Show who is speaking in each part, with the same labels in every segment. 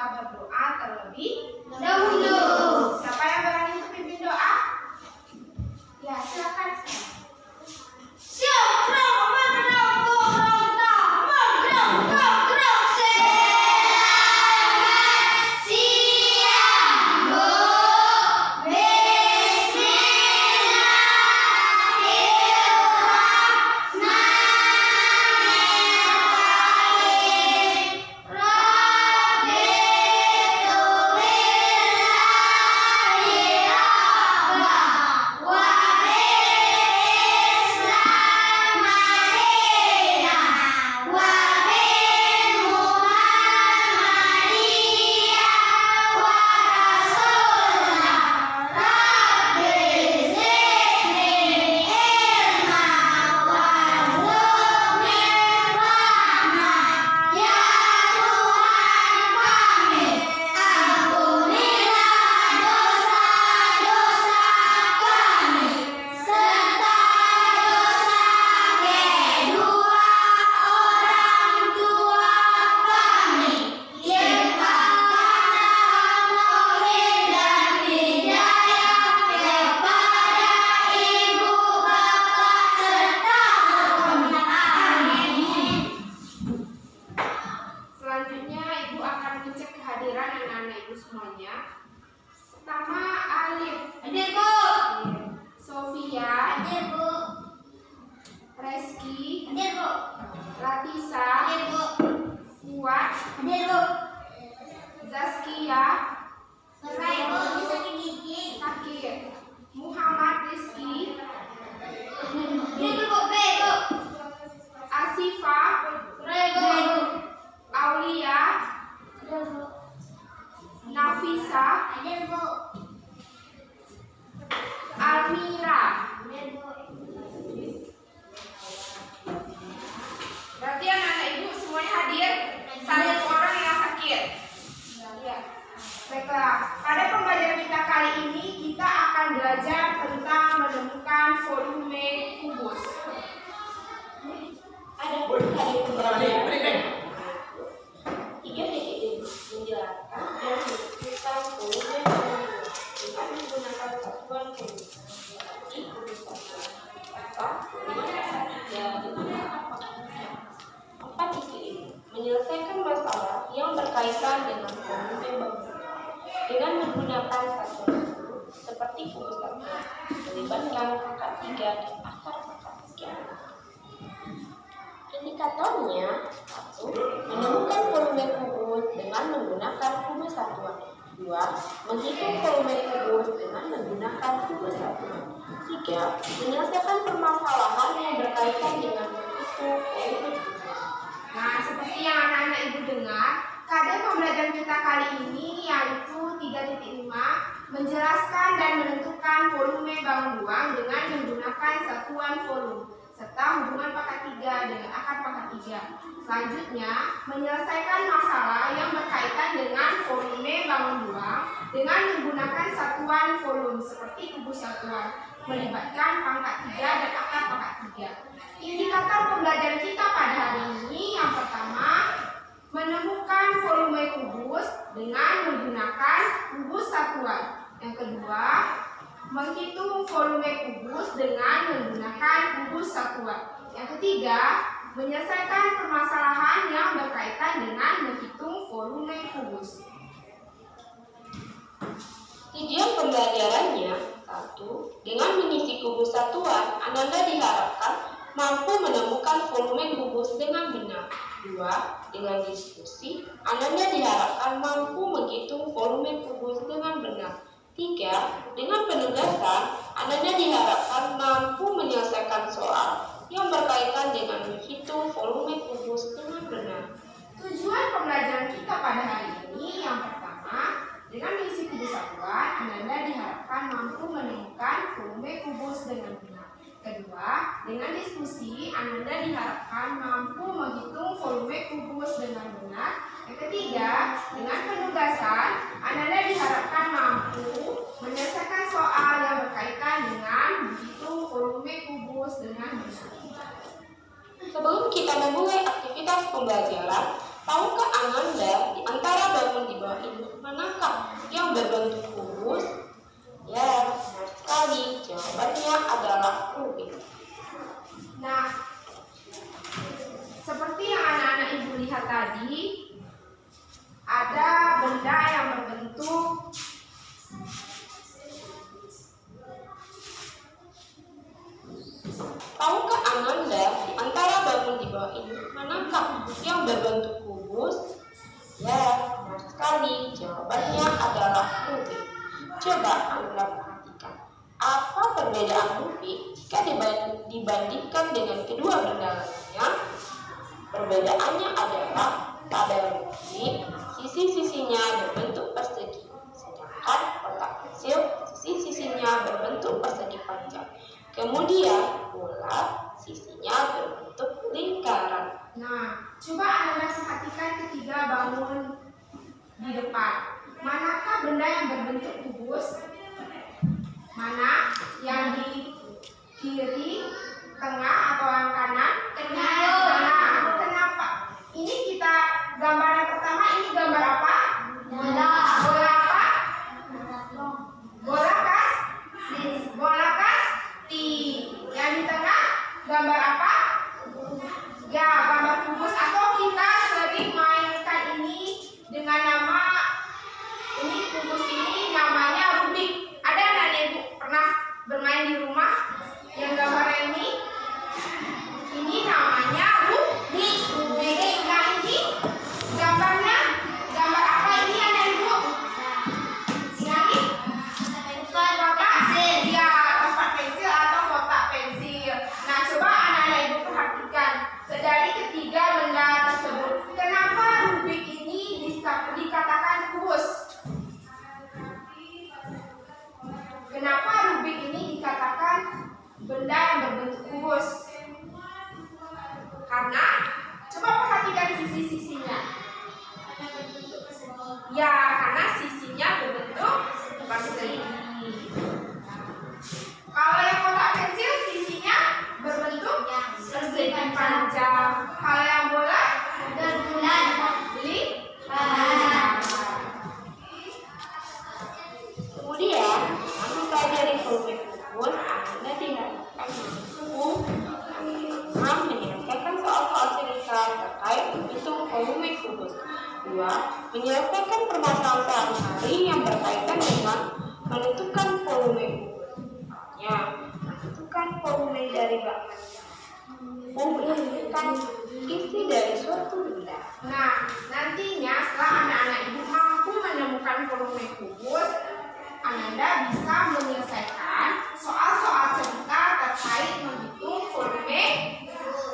Speaker 1: Berdoa terlebih dahulu. Siapa yang berani untuk pimpin doa? Ya, silakan. Semuanya. Pertama, Alif.
Speaker 2: Hadir, Bu.
Speaker 1: Sofia.
Speaker 2: Hadir, Bu.
Speaker 1: Reski.
Speaker 2: Hadir, Bu.
Speaker 1: Ratisa.
Speaker 2: Hadir, Bu.
Speaker 1: Fuad.
Speaker 2: Hadir, Bu.
Speaker 1: Zaskia.
Speaker 2: Selesai, Bu. Ini sakit gigi.
Speaker 1: Sakit. Muhammad Rizki.
Speaker 2: Hadir, Bu. B, Bu.
Speaker 1: Asifa.
Speaker 2: Bu.
Speaker 1: Aulia.
Speaker 2: Hadir, Bu.
Speaker 1: Nafisa.
Speaker 2: Hadir, Bu.
Speaker 1: Almira.
Speaker 2: Hadir, Bu.
Speaker 1: Berarti anak-anak ibu semuanya hadir. Satu orang yang sakit. Ya. Baiklah, pada pembelajaran kita kali ini kita akan belajar tentang menemukan volume kubus.
Speaker 2: Ada pun tadi tiga titik menjelaskan dan menentukan volume dengan menggunakan satuan kubus seperti kubus satuan atau empat titik ini menyelesaikan masalah yang berkaitan dengan volume bangunan dengan menggunakan satuan kubus seperti kubus satuan melibatkan pangkat 3 dan akar pangkat 3. Indikatornya 1. Menemukan volume kubus dengan menggunakan kubus satuan. 2. Menghitung volume kubus dengan menggunakan kubus satuan. 3. Menyelesaikan permasalahan yang berkaitan dengan menghitung volume kubus.
Speaker 1: Nah, seperti yang anak-anak ibu dengar, kadang pembelajaran kita kali ini yaitu 3.5 menjelaskan dan menentukan volume bangun ruang dengan menggunakan satuan volume serta hubungan pangkat 3 dengan akar pangkat 3. Selanjutnya, menyelesaikan masalah yang berkaitan dengan volume bangun ruang dengan menggunakan satuan volume seperti kubus satuan, melibatkan pangkat 3 dan akar pangkat 3. Indikator pembelajaran kita pada hari ini yang pertama, menemukan volume kubus dengan menggunakan kubus satuan. Yang kedua, menghitung volume kubus dengan menggunakan kubus satuan. Yang ketiga, menyelesaikan permasalahan yang berkaitan dengan menghitung volume kubus.
Speaker 2: tujuan pembelajarannya: 1. Dengan mengisi kubus satuan, Ananda diharapkan mampu menemukan volume kubus dengan benar. 2. Dengan diskusi, Ananda diharapkan mampu menghitung volume kubus dengan benar. 3. Dengan penugasan, Ananda diharapkan mampu menyelesaikan soal yang berkaitan dengan menghitung volume kubus dengan benar.
Speaker 1: Tujuan pembelajaran kita pada hari ini yang pertama, dengan mengisi kubus satuan, Ananda diharapkan mampu menemukan volume kubus dengan benar. Kedua, dengan diskusi, Ananda diharapkan mampu menghitung volume kubus dengan benar. Yang ketiga, dengan penugasan, Ananda diharapkan mampu menyelesaikan soal yang berkaitan dengan menghitung volume kubus dengan benar.
Speaker 2: Sebelum kita memulai aktivitas pembelajaran, tahukah Ananda di antara bangun di bawah ini manakah yang berbentuk kubus? Ya, benar sekali. Jawabannya adalah rubik.
Speaker 1: Nah, seperti yang anak-anak ibu lihat tadi, ada benda yang berbentuk
Speaker 2: Tahukah Ananda di antara bangun di bawah ini manakah yang berbentuk kubus? Ya, benar sekali. Jawabannya adalah rubik. Coba Anda perhatikan, apa perbedaan rubik jika dibandingkan dengan kedua benda lainnya? Perbedaannya adalah pada rubik, sisi-sisinya berbentuk persegi, sedangkan kotak pensil sisi-sisinya berbentuk persegi panjang. Kemudian bola sisinya berbentuk lingkaran.
Speaker 1: Nah, coba Anda perhatikan ketiga bangun di depan. Manakah benda yang berbentuk kubus? Mana yang di kiri, tengah, atau yang kanan? Tengah. Kenapa? Ini kita gambar yang pertama, ini gambar apa? Bola. Bola apa? Bola kasti. Yang di tengah gambar apa? Ya, gambar kubus, atau kita sering mainkan ini dengan nama kubus ini namanya rubik. Ada anak ibu pernah bermain di rumah yang gambarnya ini? Ini namanya rubik. Nah, ini gambarnya gambar apa ini anak ibu? Ini kotak pensil. Ya, kotak pensil atau kotak pensil. Nah, coba anak-anak ibu perhatikan dari ketiga benda tersebut, kenapa rubik ini dikatakan kubus? Kenapa rubik ini dikatakan benda yang berbentuk kubus? Karena coba perhatikan sisi-sisinya. Ya, karena sisinya berbentuk persegi. Kalau yang kotak pensil sisinya berbentuk persegi panjang. Kalau yang bola
Speaker 2: Kemudian, mempelajari volume kubus, Anda diharapkan mampu menyelesaikan soal-soal cerita terkait menghitung volume kubus. 2. Menyelesaikan permasalahan sehari-hari yang berkaitan dengan menentukan volume kubus. Misalnya, menentukan volume dari bak mandi, menentukan isi dari suatu benda.
Speaker 1: Nah, nantinya setelah anak-anak ibu mampu menemukan volume kubus, Ananda bisa menyelesaikan soal-soal cerita terkait menghitung volume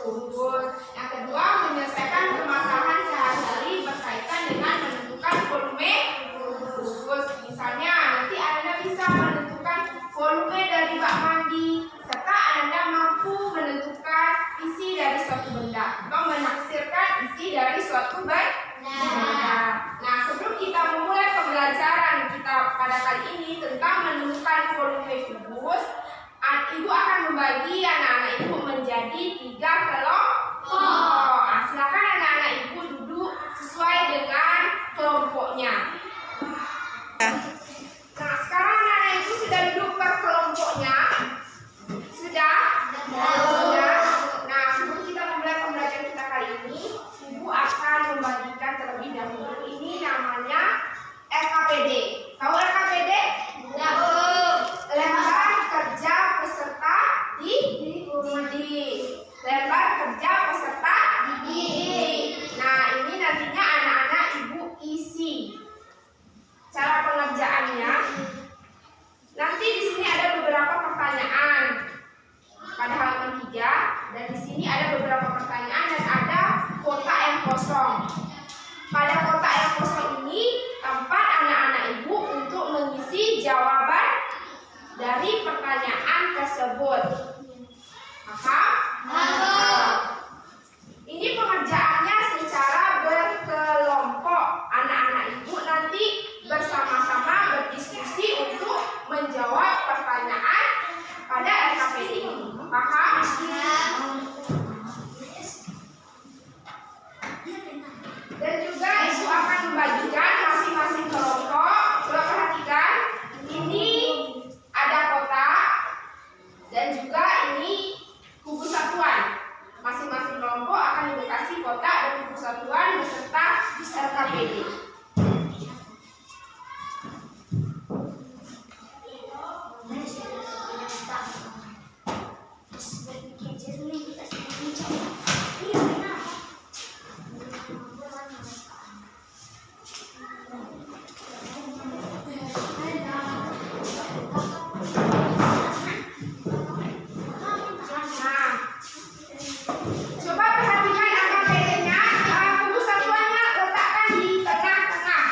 Speaker 1: kubus. Yang kedua, menyelesaikan permasalahan sehari-hari berkaitan dengan menentukan volume kubus. Misalnya, nanti Ananda bisa menentukan volume dari bak mandi, serta Ananda mampu menentukan isi dari suatu benda atau menaksirkan isi dari suatu benda. Nah, sebelum kita memulai pembelajaran kita pada kali ini tentang menemukan volume kubus, ibu akan membagi anak-anak ibu menjadi 3 kelompok. Silakan anak-anak ibu duduk sesuai dengan kelompoknya. Nah, sekarang anak-anak ibu sudah duduk per kelompoknya. Sudah? Sudah. Nah, sebelum kita memulai pembelajaran kita kali ini, ibu akan membagikan terlebih dahulu. Ini namanya RKPD. Tahu RKPD? mesti jawaban dari pertanyaan tersebut. Paham? Ini pengerjaannya secara berkelompok. Anak-anak ibu nanti bersama-sama berdiskusi untuk menjawab pertanyaan pada LKPD ini. Paham? Dan juga ibu akan membagikan masing-masing kelompok. Coba perhatikan, ini ada kotak dan juga ini buku satuan. Masing-masing kelompok akan dikasih kotak dan buku satuan beserta LKPD. Coba perhatikan LKPD-nya, buku satuannya letakkan di tengah-tengah.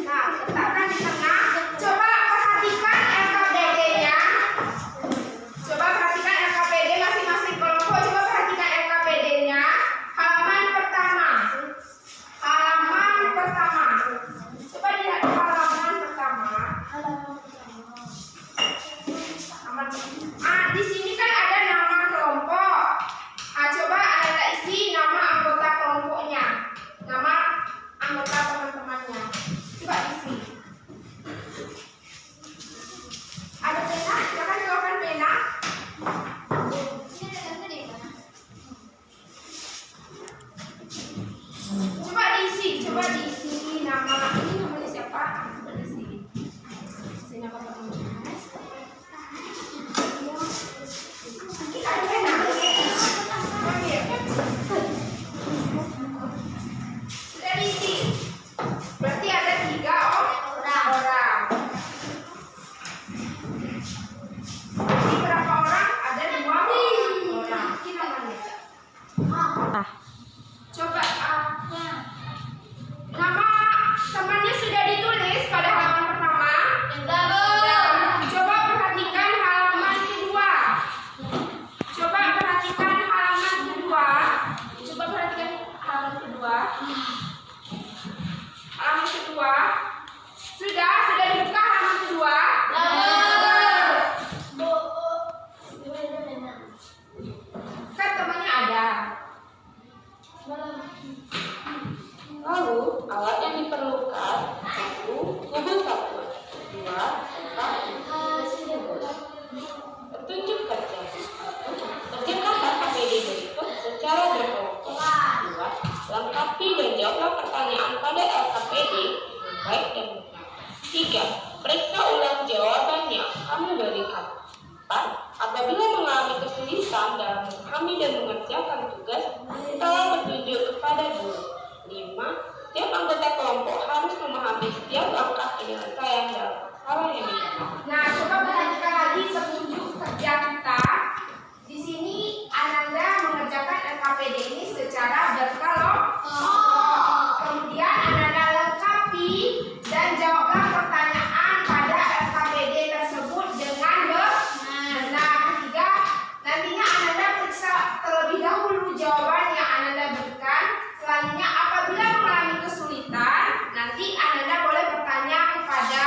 Speaker 1: Nah, letakkan di tengah. Coba perhatikan LKPD-nya. Coba perhatikan LKPD masing-masing kelompok. Coba perhatikan LKPD-nya. Halaman pertama. Halaman pertama. Coba lihat halaman pertama. Di sini kan ada nama kelompok. Coba Anda isi nama anggota kelompoknya, nama anggota teman-temannya. Coba isi. Ada pena? Silakan keluarkan pena. Coba diisi nama. Ini namanya siapa? Coba diisi. Isi nama teman-temannya. Sudah diisi. Berarti ada 3 orang. Ini berapa orang? Ada 2 orang. Ini namanya. Coba nama temannya sudah ditulis pada halaman pertama. Coba perhatikan halaman kedua. Coba perhatikan halaman kedua. Halaman kedua. Sudah dibuka halaman kedua. Kan temannya ada.
Speaker 2: Lalu alat yang diperlukan 1. Kubu satuan, 2. Kotak, 3. Petunjuk kerja 1. Kerjakan LKPD berikut secara berkelompok. 2. Lengkapi dan jawablah pertanyaan pada LKPD dengan baik dan benar. 3. Periksa ulang jawabannya kamu berikan. 4. Apabila mengalami kesulitan dalam memahami dan mengerjakan tugas, telah bertunjuk kepada guru. 5. Setiap anggota kelompok harus memahami setiap langkah penyelesaian dalam masalah yang dialami.
Speaker 1: Nah, coba perhatikan lagi petunjuk kerja kita. Di sini Ananda mengerjakan LKPD ini secara berkelompok. Kemudian Ananda lengkapi dan jawablah pertanyaan pada LKPD tersebut dengan benar. Ketiga, nantinya Ananda periksa terlebih dahulu jawaban yang Ananda berikan. Selanjutnya, apabila mengalami kesulitan, nanti Ananda boleh bertanya kepada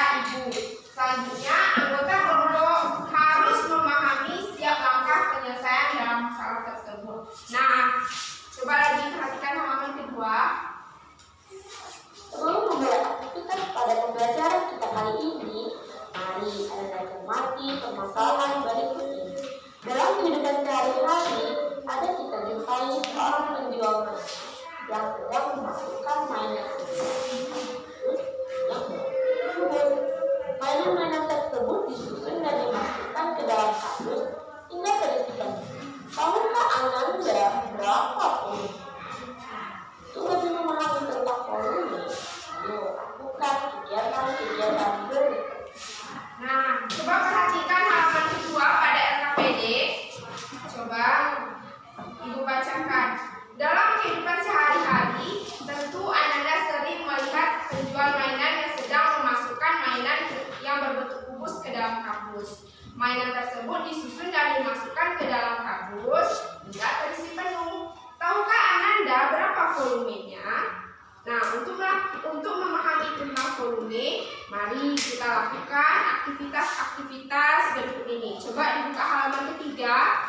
Speaker 1: kardus. Mainan tersebut disusun dan dimasukkan ke dalam kardus hingga terisi penuh. Tahukah Ananda berapa volumenya? Nah, untuk memahami tentang volume, mari kita lakukan aktivitas-aktivitas berikut ini. Coba dibuka halaman ketiga.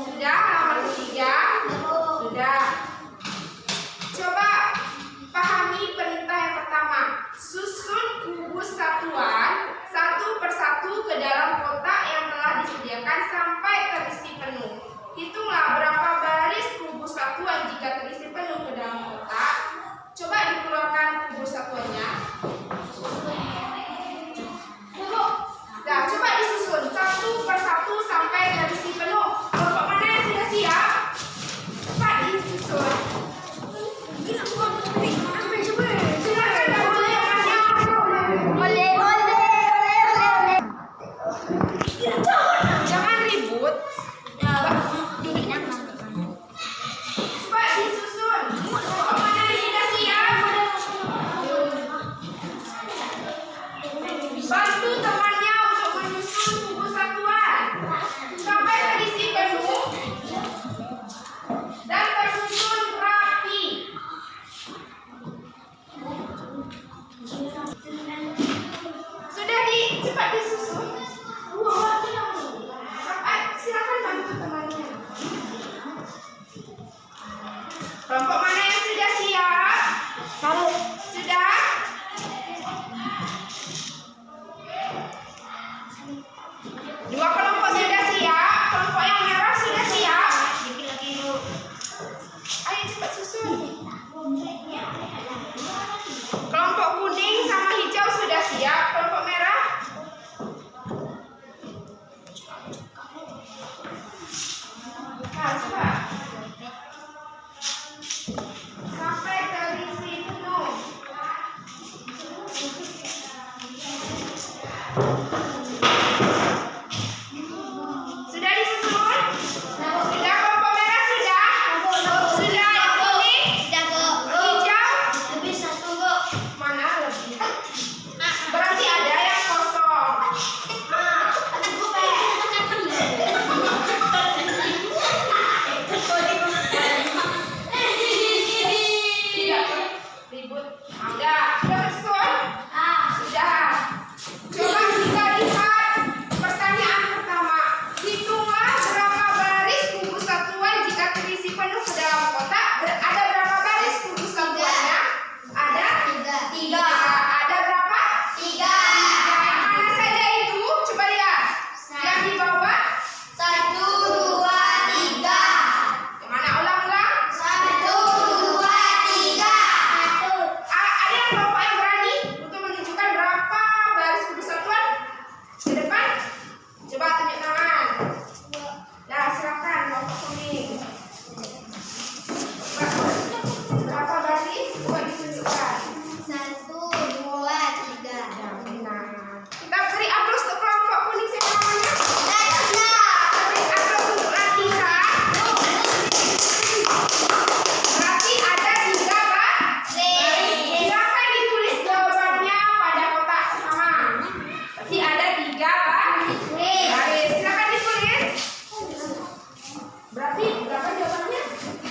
Speaker 1: Sudah halaman ketiga? Sudah. Coba pahami perintah yang pertama. Susun kubus satuan satu persatu ke dalam kotak yang telah disediakan sampai terisi penuh. Hitunglah berapa baris kubus satuan jika terisi penuh ke dalam kotak. Coba dikeluarkan kubus satuannya. Nah, coba disusun satu persatu sampai terisi penuh. Kelompok mana yang sudah siap? Cepat disusun. Silakan dahulu yang mana? Jangan ribut. Coba disusun. Kelompok mana yang sudah siap? Bantu temannya untuk menyusun kubus satuan sampai terisi penuh dan tersusun rapi. Cepat disusun. Silakan bantu temannya. Kelompok mana yang sudah siap? Sudah? Dua kelompok sudah siap. Kelompok yang merah sudah siap. Ayo cepat susun. Kelompok kuning sama hijau sudah siap. Kelompok merah? Nah, coba. Sampai terisi penuh. Sudah disusun? Sudah kelompok merah sudah? Sudah yang kuning? Hijau? Mana lebih? Berarti ada yang kosong. Tidak ribut. Sudah tersusun? Sudah. Coba kita lihat pertanyaan pertama. Hitunglah berapa baris kubus satuan jika terisi penuh ke dalam kotak. Ada berapa baris kubus satuannya? Ada? 3. Ada berapa? 3. Yang mana saja itu? Coba lihat. Yang di bawah?
Speaker 3: 1, 2, 3.
Speaker 1: Yang mana? Ulang-ulang.
Speaker 3: 1, 2, 3.
Speaker 1: Ada yang kelompok yang berani untuk menunjukkan berapa baris kubus satuan? Ke depan. Coba tunjuk tangan. Nah, silakan kelompok kuning. Coba. Berapa baris? Coba ditunjukkan.
Speaker 3: 1, 2, 3.
Speaker 1: Nah, kita beri aplaus untuk kelompok kuning. Siapa namanya?
Speaker 3: Latifa.
Speaker 1: Beri aplaus untuk Latifa. Berarti ada 3 baris. Silakan ditulis jawabannya pada kotak pertama. Berarti ada 3 baris. Silakan ditulis. Berarti berapa jawabannya?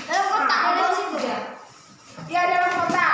Speaker 3: Dalam kotak ada di situ.
Speaker 1: Dia dalam kotak.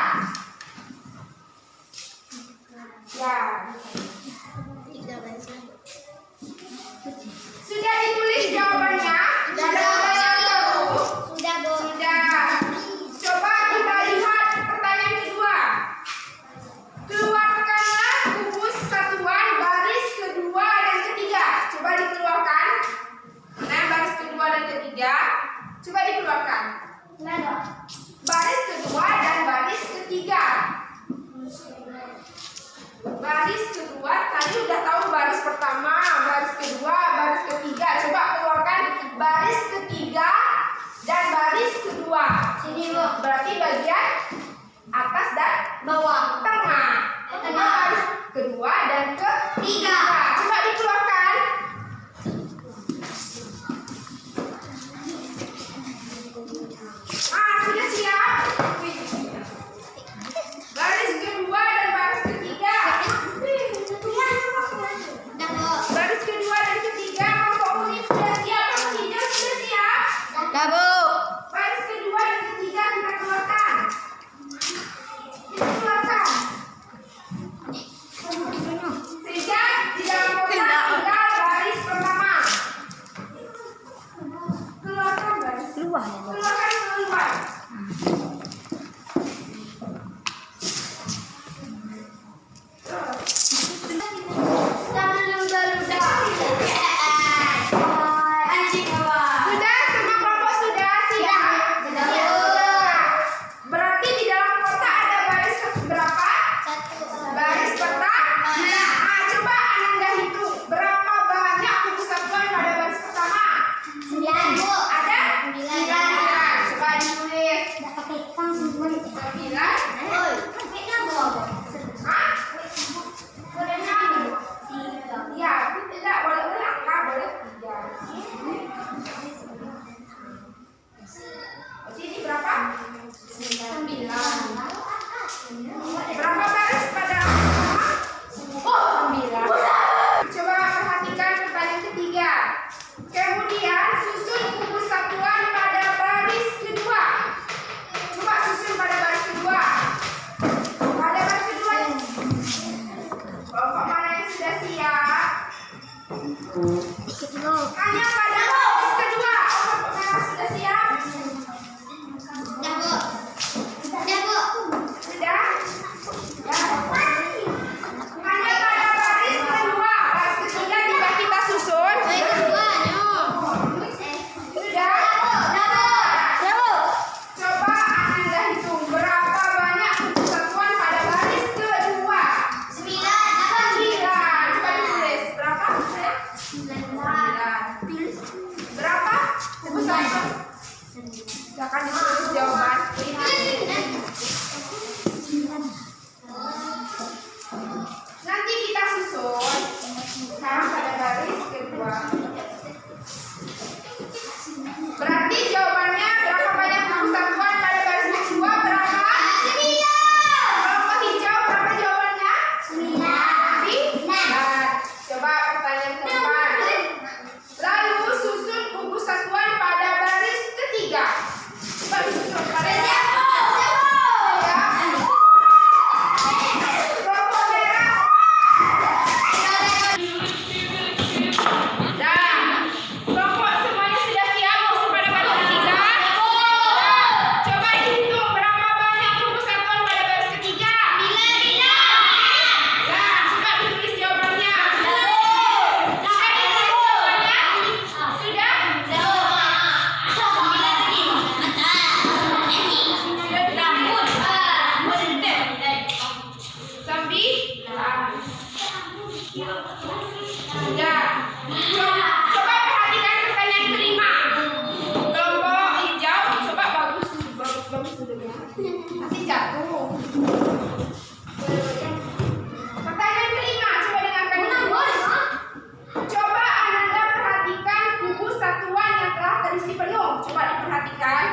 Speaker 1: 9.
Speaker 3: Oi, kita bawa.
Speaker 1: Hah? Boleh 6. Ya, tapi tidak boleh angka, boleh 3. Ini berapa? 9. Berapa baris pada angka? 9. Coba perhatikan pertanyaan ketiga. Kemudian susun kubus satuan pada baris kedua. Coba susun pada baris kedua. Pada baris kedua. Kelompok mana yang sudah siap? Hanya pada baris kedua. Kelompok merah sudah siap?
Speaker 3: Dah, Bu. Dah, Bu.
Speaker 1: Sudah? Ya. Hanya pada baris kedua. Baris ketiga juga kita susun.
Speaker 3: Oi, kedua, no.
Speaker 1: Sudah?
Speaker 3: Dah, Bu.
Speaker 1: Coba Anda hitung berapa banyak kubus satuan pada baris kedua.
Speaker 3: 9.
Speaker 1: 9. Coba ditulis. Berapa? Saya? 9. Berapa kubus satuan? Silakan ditulis jawaban. Nanti kita susun. Sekarang pada baris kedua. Berarti jawabannya berapa banyak kubus satuan pada baris kedua? Berapa?
Speaker 3: 9.
Speaker 1: Kelompok hijau berapa jawabannya?
Speaker 3: 9.
Speaker 1: 9. Coba pertanyaan keempat. Lalu susun kubus satuan pada baris ketiga. Coba disusun pada ya. Kelompok merah. Dah. Kelompok semuanya sudah siap susun pada baris ketiga. Coba dihitung berapa banyak kubus satuan pada baris ketiga. Nah, coba ditulis jawabannya. Sudah ditulis jawabannya? Sudah? Sudah. Coba perhatikan pertanyaan kelima. Kelompok hijau, coba bagus duduknya. Nanti jatuh. Pertanyaan kelima, coba dengarkan dulu. Coba Ananda perhatikan kubus satuan yang telah terisi penuh. Coba diperhatikan.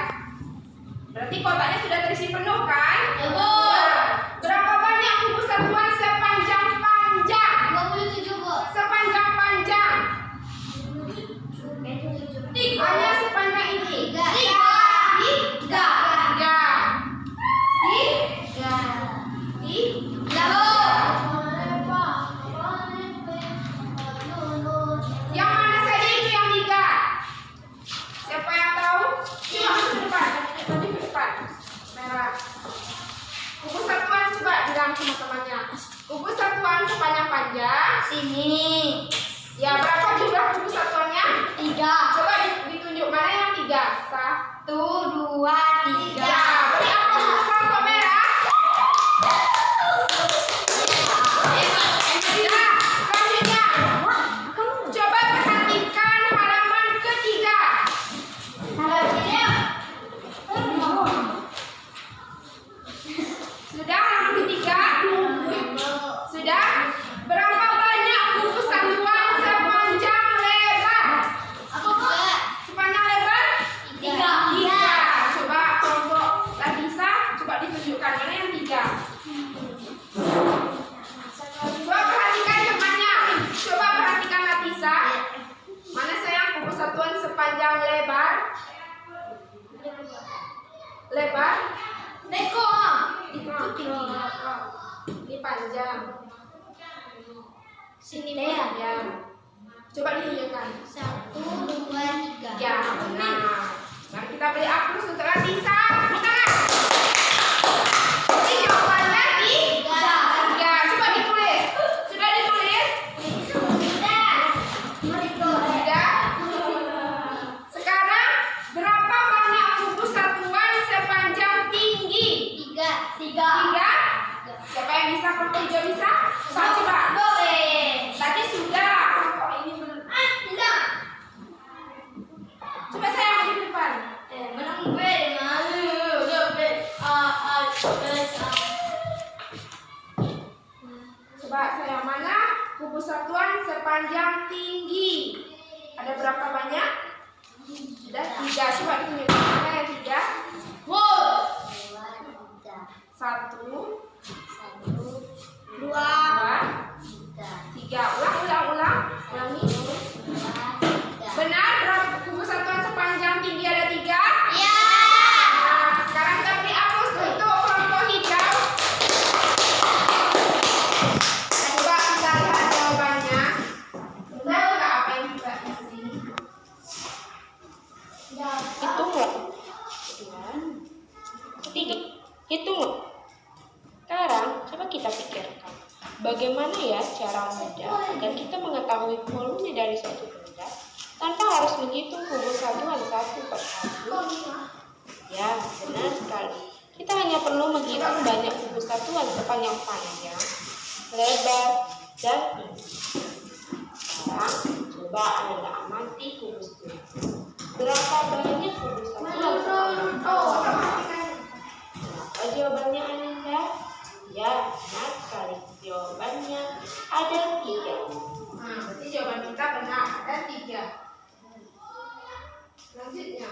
Speaker 1: Berarti kotaknya sudah terisi penuh kan?
Speaker 3: Ya, Bu.
Speaker 1: Nah, berapa banyak kubus satuan sepanjang-panjang?
Speaker 3: 27, Bu.
Speaker 1: Sepanjang-panjang. Hanya sepanjang ini.
Speaker 3: 3.
Speaker 1: 3. Yang mana saja itu yang 3? Siapa yang tahu? Coba ke depan. Tadi ke depan. Merah. Kubus satuan coba bilang sama temannya. Kubus satuan sepanjang-panjang.
Speaker 3: Sini.
Speaker 1: Ya, berapa jumlah kubus satuannya?
Speaker 3: 3.
Speaker 1: Coba ditunjuk mana yang 3? 1,
Speaker 3: 2, 3.
Speaker 1: Ya, beri aplaus untuk kelompok merah. Ya, selanjutnya. Coba perhatikan halaman ketiga. Sudah halaman ketiga? Sudah? Berapa banyak kubus satuan sepanjang lebar? Sepanjang lebar? 3. Coba kelompok Ladisa, coba ditunjukkan mana yang 3. Coba perhatikan temannya. Coba perhatikan Ladisa. Mana sayang kubus satuan sepanjang lebar? Lebar?
Speaker 3: Neko.
Speaker 1: Itu tinggi. Ini panjang.
Speaker 3: Sini,
Speaker 1: Ya.
Speaker 3: Bu.
Speaker 1: Coba ditunjukkan.
Speaker 3: 1, 2, 3.
Speaker 1: Ya, benar. Mari kita beri aplaus untuk Ladisa. Tepuk tangan. Ini jawabannya 3. Coba ditulis. Sudah ditulis? Sudah. Sekarang berapa banyak kubus satuan sepanjang tinggi?
Speaker 3: 3.
Speaker 1: 3. Siapa yang bisa? Kelompok hijau bisa? Coba. Tadi sudah. Kelompok ini belum.
Speaker 3: Tidak.
Speaker 1: Coba saya maju ke depan.
Speaker 3: Menang gue, malu. besar.
Speaker 1: Coba saya mana kubus satuan sepanjang tinggi? Ada berapa banyak? Ada 3. Coba ditunjukkan mana yang 3?
Speaker 3: Wow.
Speaker 1: 1, 2,
Speaker 3: 2,
Speaker 1: 3. Ulang. Ulangi. Benar, berapa kubus satuan sepanjang tinggi ada 3?
Speaker 3: ya.
Speaker 1: Nah, sekarang kita beri aplaus untuk kelompok hijau. Coba kita lihat jawabannya. Benar nggak apa yang kita isi?
Speaker 2: Hitung nggak? 2, 3. Hitung nggak? Sekarang coba kita pikirkan, bagaimana ya cara mudah agar kita mengetahui volume dari suatu benda tanpa harus menghitung kubus satuan satu persatu? Ya, benar sekali. Kita hanya perlu menghitung banyak kubus satuan sepanjang panjang, lebar, dan tinggi. Sekarang coba Anda amati kubus ini. Berapa banyak kubus satuan sepanjang panjang? Apa jawabannya Ananda? Ya, benar sekali. Jawabannya ada 3.
Speaker 1: Nah, berarti jawaban kita benar, ada 3. Selanjutnya,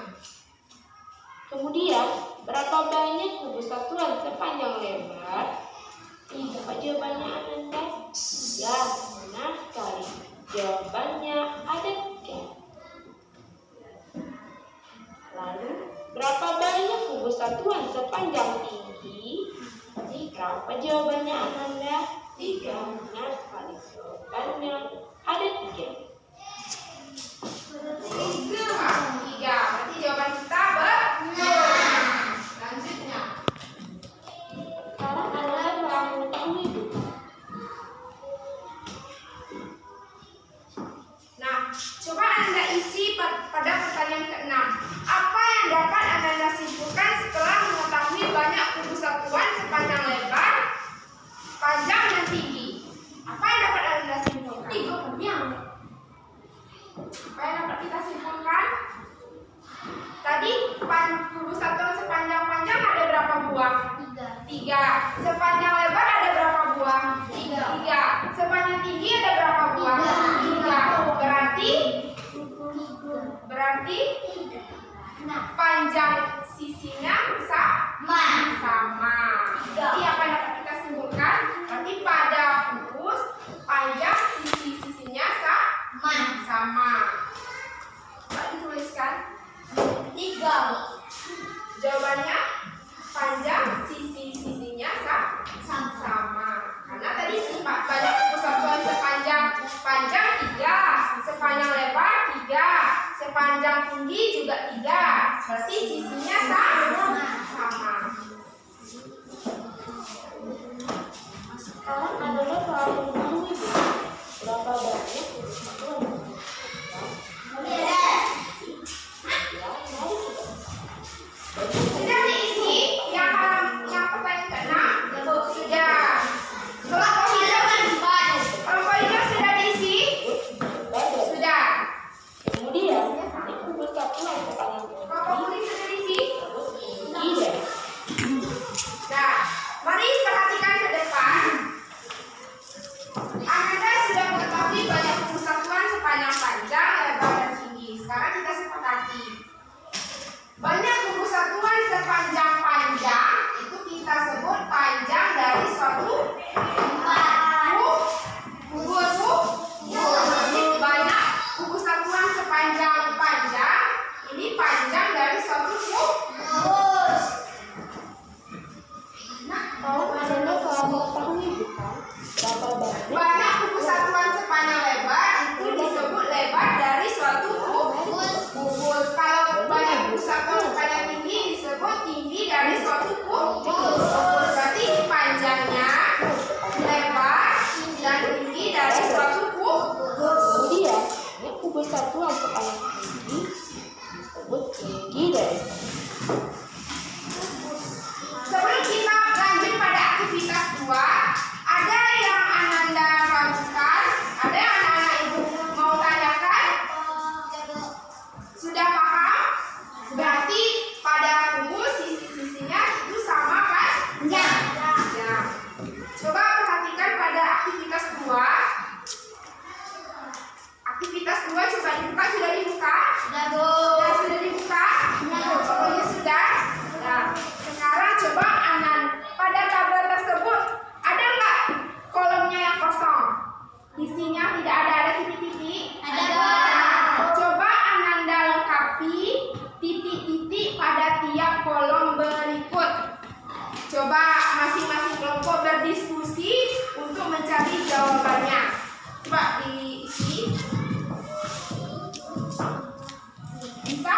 Speaker 2: Kemudian, berapa banyak kubus satuan sepanjang lebar? Apa jawabannya Ananda? Ya, benar sekali. Jawabannya ada 3. Lalu, berapa banyak kubus satuan sepanjang tinggi? Berapa jawabannya Ananda? 3. Benar sekali. Jawabannya ada 3.
Speaker 1: 3. Berarti jawaban kita benar. Selanjutnya,
Speaker 2: Sekarang Ananda telah mengetahui bukan?
Speaker 1: nah, coba Anda isi pada pertanyaan ke-6. Apa yang dapat Anda simpulkan setelah mengetahui banyak kubus satuan sepanjang lebar, panjang, dan tinggi? Apa yang dapat Anda simpulkan? Apa yang dapat kita simpulkan? Tadi kubus satuan sepanjang panjang ada berapa buah? 3. Sepanjang lebar ada berapa buah? 3. Sepanjang tinggi ada berapa buah? 3. Berarti panjang sisinya sama. Jadi apa yang dapat kita simpulkan? Berarti pada kubus panjang sisi-sisinya sama. Coba dituliskan.
Speaker 3: 3.
Speaker 1: Jawabannya panjang sisi-sisinya sama. Karena tadi banyak kubus satuan sepanjang 3, sepanjang lebar 3, sepanjang tinggi juga 3. Berarti sisinya sama.
Speaker 2: Sekarang Ananda telah mengetahui bukan? Berapa banyak kubus satuan?
Speaker 1: Sudah diisi yang pertanyaan ke-6? Sudah. Kelompok hijau sudah diisi? Sudah.
Speaker 2: Kemudian, ini kubus satuan sepanjang
Speaker 1: Kelompok kuning sudah diisi?
Speaker 2: tinggi dan
Speaker 1: Nah, mari perhatikan ke depan. Anda sudah mengetahui banyak kubus satuan sepanjang panjang, lebar, dan tinggi. Sekarang kita sepakati. Banyak kubus satuan sepanjang panjang itu kita sebut panjang dari suatu kubus. Banyak kubus satuan sepanjang panjang ini panjang dari suatu kubus.
Speaker 2: Ananda telah mengetahui bukan? Berapa banyak
Speaker 1: Banyak kubus satuan sepanjang lebar itu disebut lebar dari suatu kubus. Kalau banyak kubus satuan sepanjang tinggi disebut tinggi dari suatu kubus. Berarti ini panjangnya, lebar, dan tinggi dari suatu kubus.
Speaker 2: Kemudian, ini kubus satuan sepanjang tinggi disebut tinggi dari
Speaker 1: Sebelum kita lanjut pada aktivitas 2, ada yang Ananda ragukan? Ada yang anak-anak ibu mau tanyakan? Sudah paham? Berarti pada kubus sisi-sisinya itu Coba masing-masing kelompok berdiskusi untuk mencari jawabannya. Coba diisi. Bisa?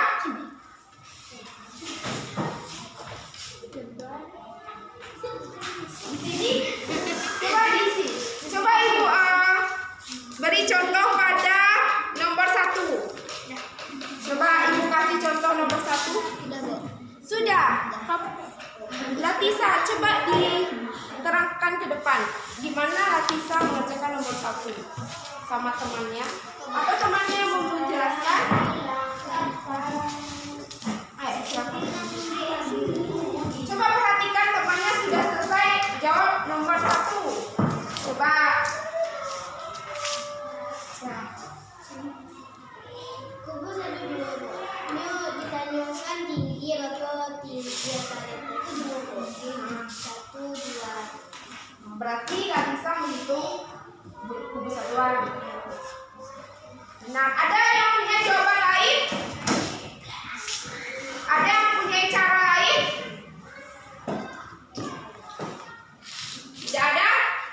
Speaker 1: Di sini? Coba diisi. Coba Ibu beri contoh pada nomor 1. Coba Ibu kasih contoh nomor 1. Sudah. Latisa, coba diterangkan ke depan. Gimana Latisa mengerjakan nomor 1 sama temannya? Atau temannya yang mau menjelaskan? Ayo, silakan. Coba perhatikan temannya sudah selesai jawab nomor 1. Coba.
Speaker 3: Kubus 1, 2, 2. Ini ditanyakan tinggi atau tinggi atau itu 1, 2.
Speaker 1: Berarti nggak bisa menghitung kubus satuan. Nah, ada yang punya jawaban lain? Ada yang punya cara lain? Tidak ada?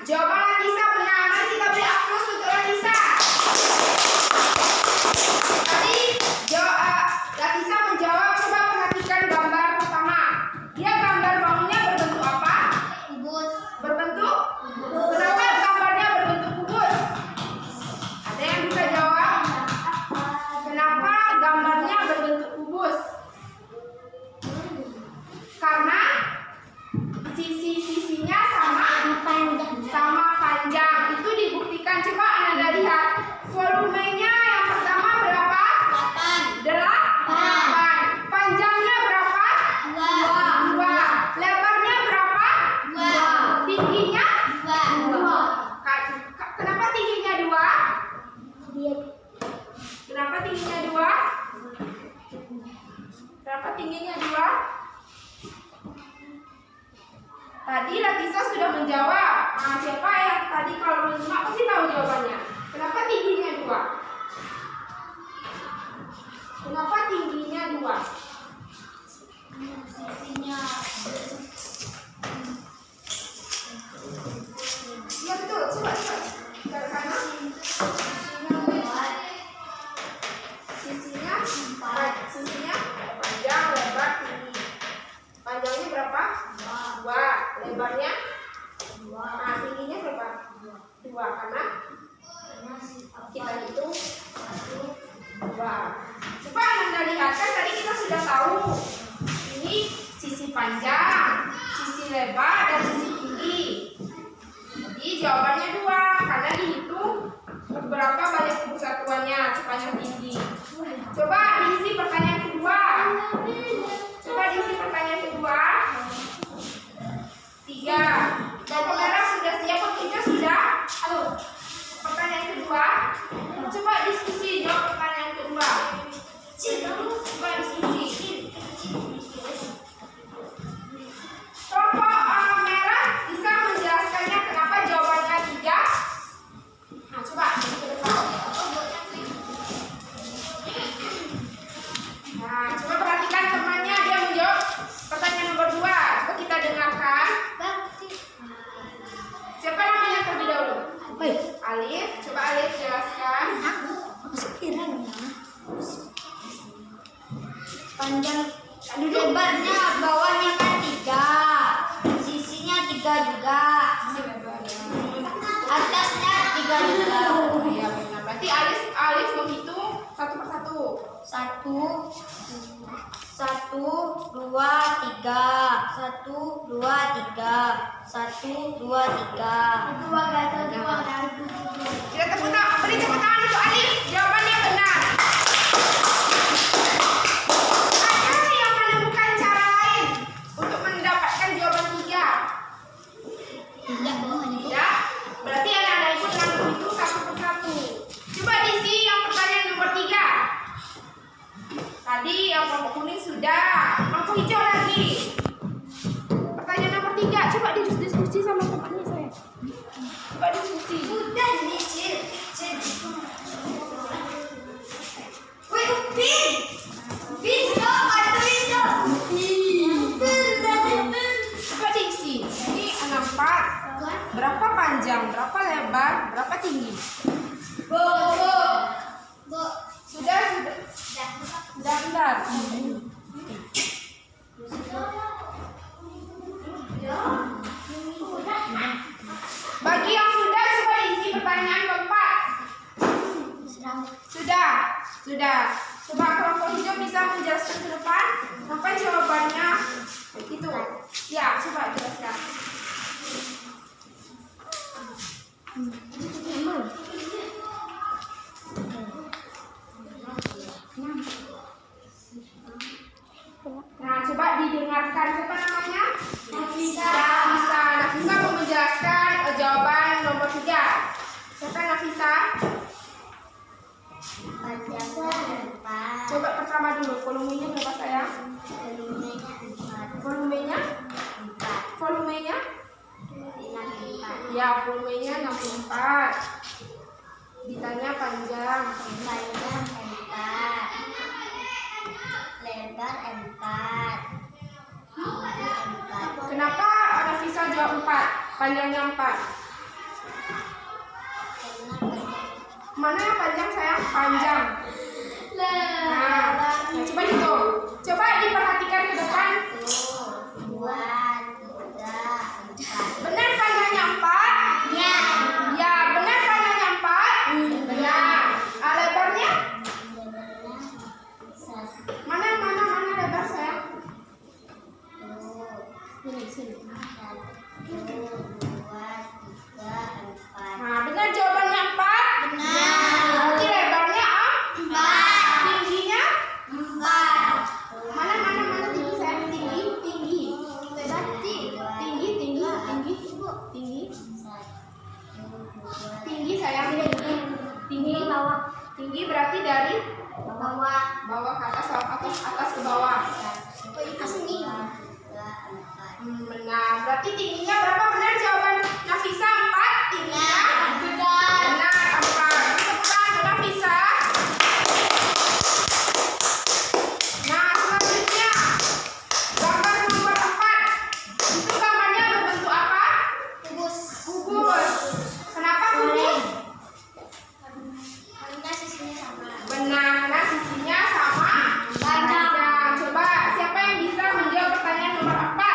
Speaker 1: Jawaban Latisa benar. Mari kita beri aplaus untuk Latisa. Tadi Latisa menjawab. Coba perhatikan gambar pertama. Dia gambar bangunnya berbentuk apa?
Speaker 3: Kubus.
Speaker 1: Berbentuk? Kenapa gambarnya berbentuk kubus? Ada yang bisa jawab? Kenapa gambarnya berbentuk kubus? Karena sisi-sisinya sama panjang. Itu dibuktikan. Coba Anda lihat. Volumenya yang pertama berapa?
Speaker 3: 8.
Speaker 1: 8. Panjangnya berapa? 2. Lebarnya berapa?
Speaker 3: 2.
Speaker 1: Tingginya?
Speaker 3: 2.
Speaker 1: Kenapa tingginya 2? Kenapa tingginya 2? Kenapa tingginya 2? Tadi Latisa sudah menjawab. Nah, siapa yang tadi kalau menyimak pasti tahu jawabannya. Kenapa tingginya 2? Kenapa tingginya 2?
Speaker 3: Sisinya.
Speaker 1: Ya betul, coba. Dari sana. Sisinya panjang, lebar, tinggi. Panjangnya berapa? 2. Lebarnya? Nah, tingginya berapa? 2. Karena kita hitung 2. Coba Anda lihat, kan tadi kita sudah tahu ini sisi panjang, sisi lebar, dan sisi tinggi. Jadi jawabannya 2 karena dihitung berapa balik kubus satuannya sepanjang tinggi. Coba diisi pertanyaan kedua. Coba diisi pertanyaan kedua. 3. Lampu merah sudah siap, petinya sudah. Halo. Pertanyaan kedua. Coba diskusi jawab pertanyaan kedua. Coba diskusi. Kelompok merah bisa menjelaskannya kenapa jawabannya 3? Nah, coba ke depan. Nah, coba perhatikan temannya, dia menjawab pertanyaan nomor 2. Coba kita dengarkan. Siapa namanya terlebih dahulu? Alif. Coba Alif jelaskan.
Speaker 3: Panjang lebarnya bawahnya kan 3. Sisinya 3 juga. Atasnya 3 juga.
Speaker 1: Iya benar. Berarti Alif menghitung satu persatu.
Speaker 3: 1, 2, 3. 1, 2, 3. 1, 2, 3.
Speaker 1: Kita beri tepuk tangan untuk Alif. Jawabannya benar. Ada yang menemukan cara lain untuk mendapatkan jawaban 3? Ya. Berarti anak-anak ibu telah menghitung satu persatu. Coba diisi yang pertanyaan nomor 3. Tadi yang kelompok kuning sudah. Lampu hijau lagi. Pertanyaan nomor 3. Coba diskusi sama temannya saya. Coba diskusi.
Speaker 3: Udah dicil. Wih, Upin. Upin, bantuin dong.
Speaker 1: Coba diisi. lebar, berapa tinggi?
Speaker 3: Bo.
Speaker 1: Sudah. Bentar. Bagi yang sudah, coba isi pertanyaan keempat. Sudah. Coba kelompok hijau bisa menjelaskan ke depan apa jawabannya itu. Ya, coba jelaskan. Nah, coba didengarkan siapa namanya? Nafisa mau menjelaskan jawaban nomor 3. Siapa Nafisa? Coba pertama dulu, volumenya berapa sayang? Volumenya? Ya, volumenya 64. Ditanya panjang.
Speaker 3: Lebar 4.
Speaker 1: Kenapa Nafisa jawab 4? Panjangnya 4. Mana yang panjang sayang? Panjang. Nah, coba hitung. Coba diperhatikan ke depan.
Speaker 3: 1, 2, 3, 4.
Speaker 1: Benar panjangnya 4?
Speaker 3: Ya.
Speaker 1: Ya, benar panjangnya 4? Benar. Lebarnya? Mana lebar sayang? Sini.
Speaker 3: 1, 2, 3, 4.
Speaker 1: Nah, benar jawabannya 4?
Speaker 3: Benar.
Speaker 1: Berarti lebarnya
Speaker 3: 4.
Speaker 1: tingginya?
Speaker 3: 4.
Speaker 1: Mana tinggi sayang? Tinggi. Lebar tinggi sayang. Tinggi berarti dari bawah ke atas, atas ke bawah. Nah, berarti tingginya berapa? Benar jawaban Nafisa 4. Tingginya? Benar 4. Tepukan ke Nafisa. Nah, selanjutnya gambar nomor 4. Itu gambarnya berbentuk apa? Kubus. Kenapa kubus? Benar, karena sisinya sama panjang. Coba siapa yang bisa menjawab pertanyaan nomor 4?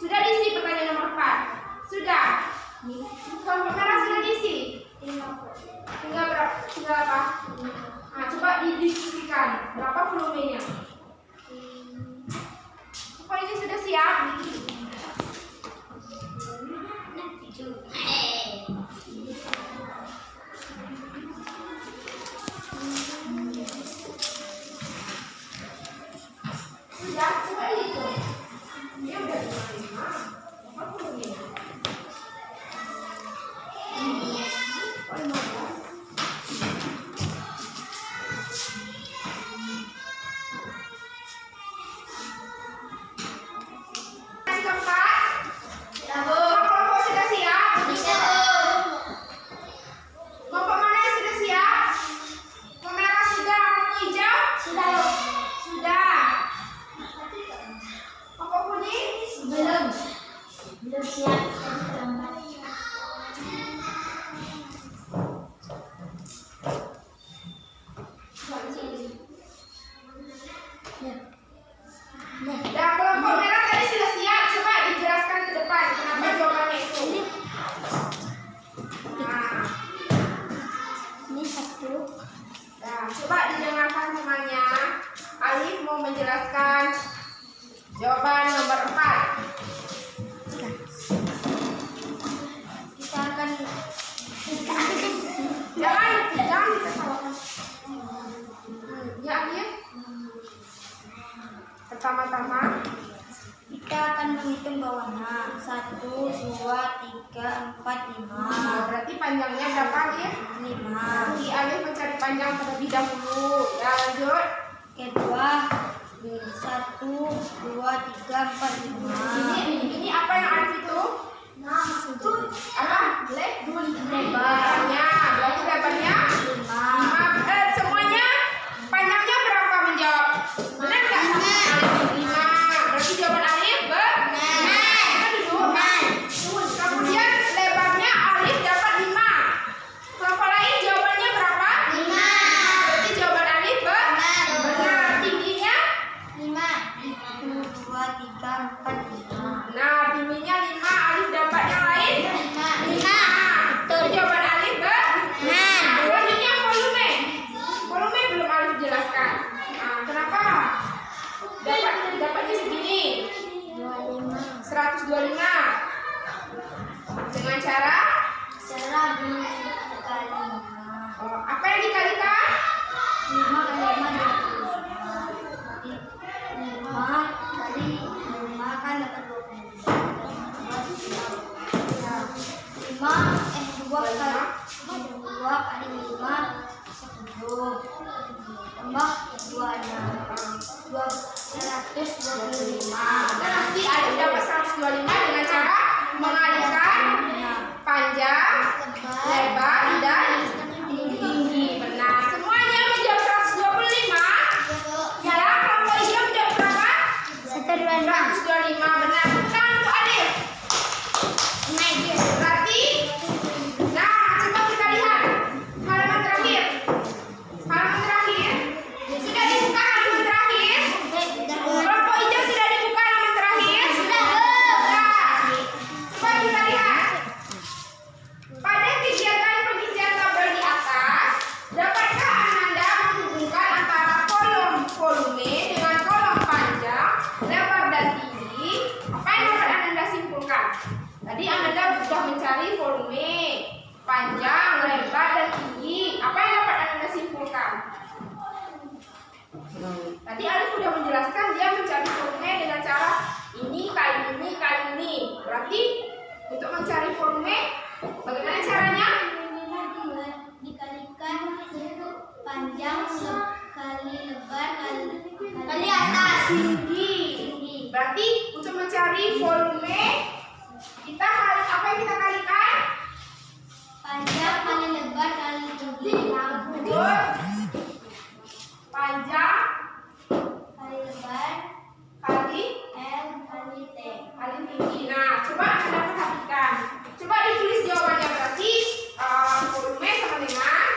Speaker 1: Sudah diisi pertanyaan nomor 4? Sudah. Kelompok merah sudah diisi? Tinggal apa? Nah, coba didiskusikan. Berapa volumenya? Apa ini sudah siap? Sudah, coba hitung. Dia udah 55. Apa volumenya? 15. Yang keempat, kelompok sudah siap? Kelompok mana yang sudah siap? Kelompok merah sudah, kelompok hijau? Sudah. Kelompok kuning?
Speaker 3: Belum siap.
Speaker 1: Dan kelompok merah tadi sudah siap. Coba dijelaskan ke depan. Kenapa jawabannya itu? Nah,
Speaker 3: Ini 1.
Speaker 1: nah, coba didengarkan semuanya. Alif mau menjelaskan jawaban nomor 4.
Speaker 3: Kita akan
Speaker 1: Jangan diketawakan. Ya, Alif. Pertama-tama,
Speaker 3: kita akan menghitung bawahnya. 1, 2, 3, 4, 5.
Speaker 1: berarti panjangnya berapa, Alif?
Speaker 3: 5.
Speaker 1: Nanti Alif mencari panjang terlebih dahulu. Ya, lanjut.
Speaker 3: Kedua 1, 2, 3, 4, 5.
Speaker 1: Ini apa yang Alif itu? Apa? Lebarnya. Berarti lebarnya 5. Semuanya panjangnya berapa menjawab? Benar nggak? 5. Berarti jawaban Alif benar. Kita duduk. Kemudian
Speaker 3: 4, 5.
Speaker 1: Nah, tingginya 5, Alif dapat yang lain?
Speaker 3: 5.
Speaker 1: Itu jawaban Alif benar. Selanjutnya volume. Volume belum Alif jelaskan. Nah, kenapa? Dapatnya segini. 125. Dengan cara? Apa yang dikalikan?
Speaker 3: 5 kali 5 kali 5 kan dapat 20. 2 kali 5 10. Tambah 2 nya 125.
Speaker 1: Nanti Alif dapat 125 dengan cara mengalihkan panjang, lebar, dan tinggi. Benar. Semuanya menjawab 125. Ya, kelompok hijau menjawab berapa? 125. Benar. Bukan untuk Alif. Berarti, nah, coba kita lihat halaman terakhir. Halaman terakhir. Sudah dibuka halaman terakhir? Kelompok hijau sudah dibuka halaman terakhir? Sudah. Coba kita lihat. Pada kegiatan pengisian tabel di atas, dapatkah Ananda menghubungkan antara kolom volume dengan kolom panjang, lebar, dan tinggi? Apa yang dapat Ananda simpulkan? Tadi Ananda sudah mencari volume, panjang, lebar, dan tinggi. Apa yang dapat Ananda simpulkan? Tadi Alif sudah menjelaskan dia mencari volume dengan cara ini kali ini kali ini. Berarti untuk mencari volume bagaimana caranya?
Speaker 3: Dikalikan panjang kali lebar kali atas
Speaker 1: Tinggi. Berarti untuk mencari volume kita kali apa yang kita kalikan?
Speaker 3: panjang kali lebar kali tinggi
Speaker 1: Betul. Panjang
Speaker 3: kali lebar
Speaker 1: kali
Speaker 3: L kali T.
Speaker 1: kali tinggi. Nah, coba Anda perhatikan. Coba ditulis jawabannya berarti volume sama dengan.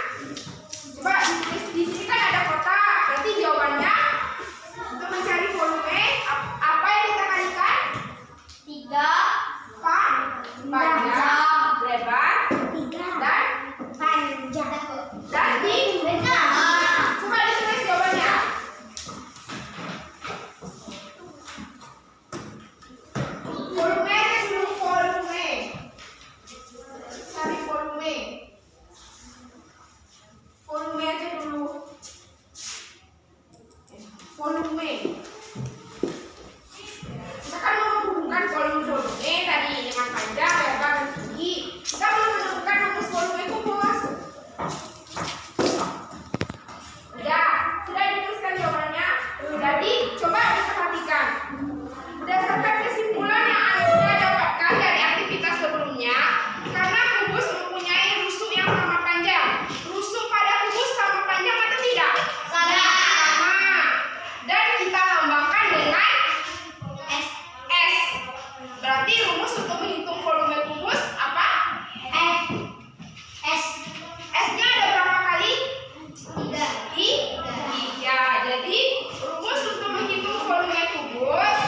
Speaker 1: Coba ditulis di sini kan ada kotak. Berarti jawabannya untuk mencari volume apa yang kita kalikan?
Speaker 3: 3
Speaker 1: Panjang, lebar, dan tinggi.
Speaker 3: benar.
Speaker 1: Coba ditulis jawabannya. Volume dulu volume. Cari volume. Volume aja dulu. Volume. Kita kan mau menghubungkan volume tadi dengan panjang, lebar, dan tinggi. Kita belum menemukan rumus volume kubus. Sudah dituliskan jawabannya. Jadi coba diperhatikan. Berdasarkan kesimpulan yang Anda dapatkan dari aktivitas sebelumnya, karena kubus mempunyai rusuk yang sama panjang. Rusuk pada kubus sama panjang atau tidak? Sama. Dan kita lambangkan dengan S. Berarti rumus untuk menghitung volume kubus apa?
Speaker 3: S.
Speaker 1: S-nya ada berapa kali?
Speaker 3: 3.
Speaker 1: 3. Jadi rumus untuk menghitung volume kubus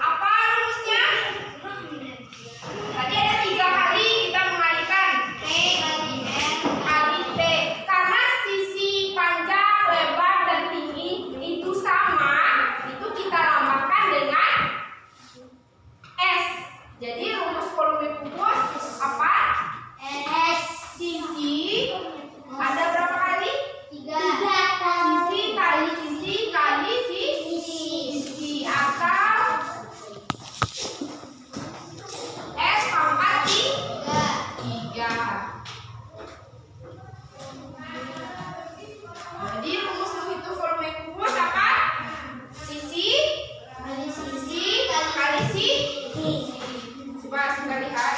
Speaker 1: apa rumusnya? Tadi ada 3 kali kita mengalihkan
Speaker 3: T kali L
Speaker 1: kali T. Karena sisi panjang, lebar, dan tinggi itu sama, itu kita lambangkan dengan S. Jadi rumus volume kubus apa?
Speaker 3: S.
Speaker 1: Sisi ada berapa kali?
Speaker 3: 3.
Speaker 1: Sisi kali sisi kali sisi atau S pangkat 3. Jadi rumus menghitung volume kubus apa? Sisi kali sisi. Coba kita lihat.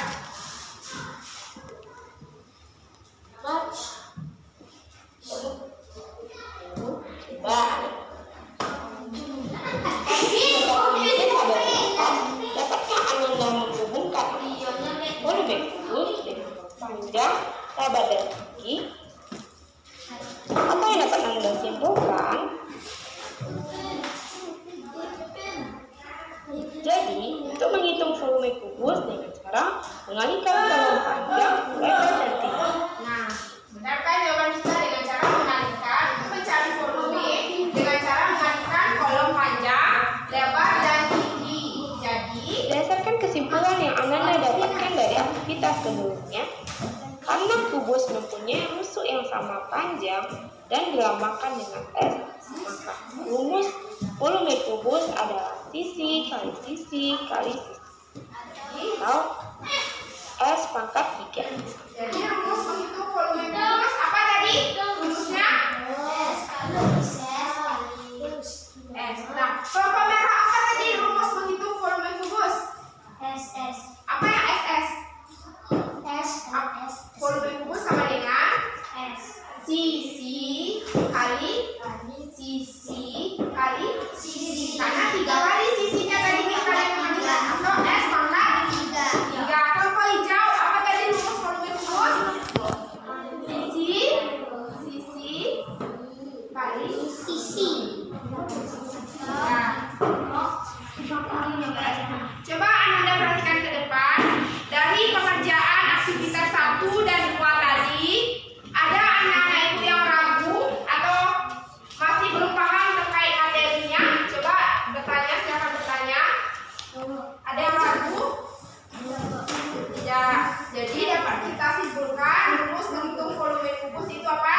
Speaker 2: Dapatkah Ananda menghubungkan volume kubus dengan panjang, lebar, dan tinggi? Apa yang dapat Anda simpulkan? Jadi, untuk menghitung volume kubus dengan cara mengalihkan kolom panjang lebar dan tinggi.
Speaker 1: Nah, benar kan jawaban kita dengan cara mengalihkan untuk mencari volume dengan cara mengalihkan kolom panjang, lebar, dan tinggi. Jadi,
Speaker 2: Berdasarkan kesimpulan yang Ananda dapatkan dari aktivitas sebelumnya, karena kubus mempunyai rusuk yang sama panjang dan dilambangkan dengan S, maka rumus volume kubus adalah sisi kali sisi kali sisi atau S pangkat 3.
Speaker 1: jadi rumus menghitung volume kubus apa tadi? Rumusnya S. Nah, kelompok merah apa tadi rumus menghitung volume kubus? Apa yang SS? Volume kubus sama dengan sisi kali sisi kali sisi. Karena 3 kali sisinya tadi kita lihat atau S pangkat 3. Kelompok hijau apa tadi rumus volume kubus? Sisi kali Nah, coba Anda perhatikan ke depan. Dari pengerjaan aktivitas 1 dan 2 tadi, ada anak-anak ibu yang ragu atau masih belum paham terkait materinya? Coba bertanya, silakan bertanya. Ada yang ragu? Ya, jadi dapat kita simpulkan rumus menghitung volume kubus itu apa?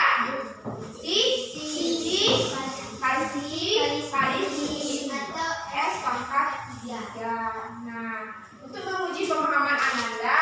Speaker 1: Sisi kali sisi S pangkat 3. Nah, untuk menguji pemahaman Ananda,